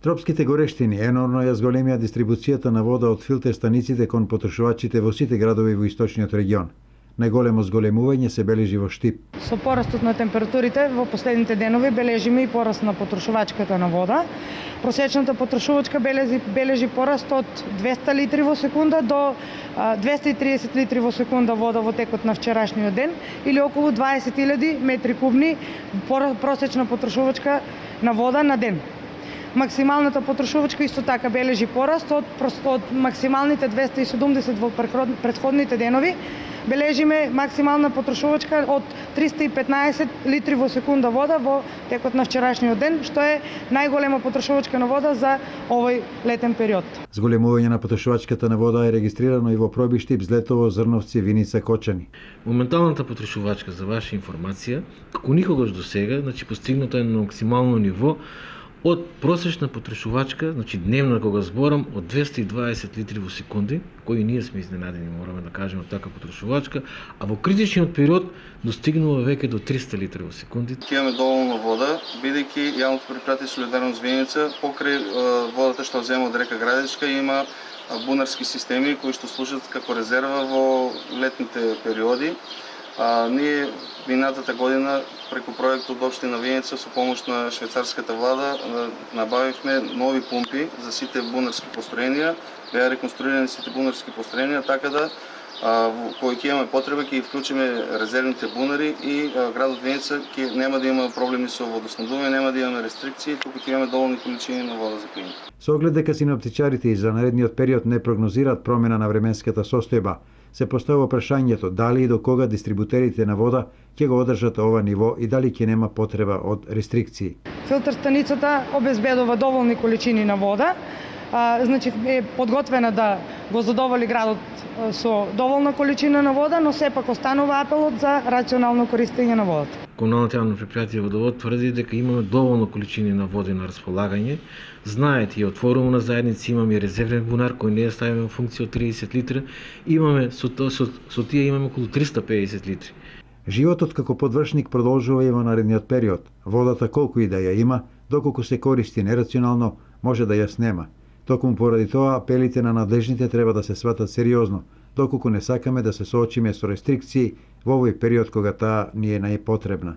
Тропските горештини енорно ја зголемија дистрибуцијата на вода од филтер станиците кон потрошувачите во сите градови во источниот регион. Најголемо зголемување се бележи во Штип. Со порастот на температурите во последните денови бележиме и пораст на потрошувачката на вода. Просечната потрошувачка бележи пораст од 200 литри во секунда до 230 литри во секунда вода во текот на вчерашниот ден или околу 20.000 метри кубни просечна потрошувачка на вода на ден. Максималната потрошувачка исто така бележи пораст од максималните 270 во претходните денови. Бележиме максимална потрошувачка од 315 литри во секунда вода во текот на вчерашниот ден, што е најголема потрошувачка на вода за овој летен период. Зголемување на потрошувачката на вода е регистрирано и во проби Штип, Злетово, Зрновци, Виница, Кочани. Моменталната потрошувачка, за ваша информација, како никогаш до сега, постигнато е на максимално ниво од просечна потрошувачка, дневна кога зборам, од 220 литри во секунди, кои ние сме изненадени, мораме да кажеме, така потрошувачка, а во критичниот период достигнува веќе до 300 литри во секунди. Имаме доволно вода, бидејќи јавното предпријатие Солидарност Виница покрај водата што зема од река Градичка има бунарски системи кои што служат како резерва во летните периоди. Ние минатата година преку проектот Општина Виница со помош на швајцарската влада набавивме нови пумпи за сите бунарски построенија, беа реконструирани сите бунарски построенија, така да кои ќе имаме потреба ќе вклучиме резервните бунари и градот Виница ќе нема да има проблеми со водоснабдување, нема да имаме рестрикции, туку ќе имаме доволни количини на вода за пиење. Со оглед дека синоптичарите и за наредниот период не прогнозираат промена на временската состојба, се поставува прашањето дали и до кога дистрибутерите на вода ќе го одржат ова ниво и дали ќе нема потреба од рестрикции. Филтер станицата обезбедува доволни количини на вода, е подготвена да го задоволи градот со доволна количина на вода, но сепак останува апелот за рационално користење на водата. Комуналното јавно предпријатие Водовод тврди дека имаме доволно количини на вода на располагање. Знаете, и отворено на заедници имаме резервен бунар кој не е ставен во функција од 30 литри. Имаме со тие имаме околу 350 литри. Животот како подвршник продолжува и во наредниот период. Водата колку и да ја има, доколку се користи нерационално, може да ја снема. Токму поради тоа апелите на надлежните треба да се сватат сериозно, доколку не сакаме да се соочиме со рестрикции во овој период кога таа ни е најпотребна.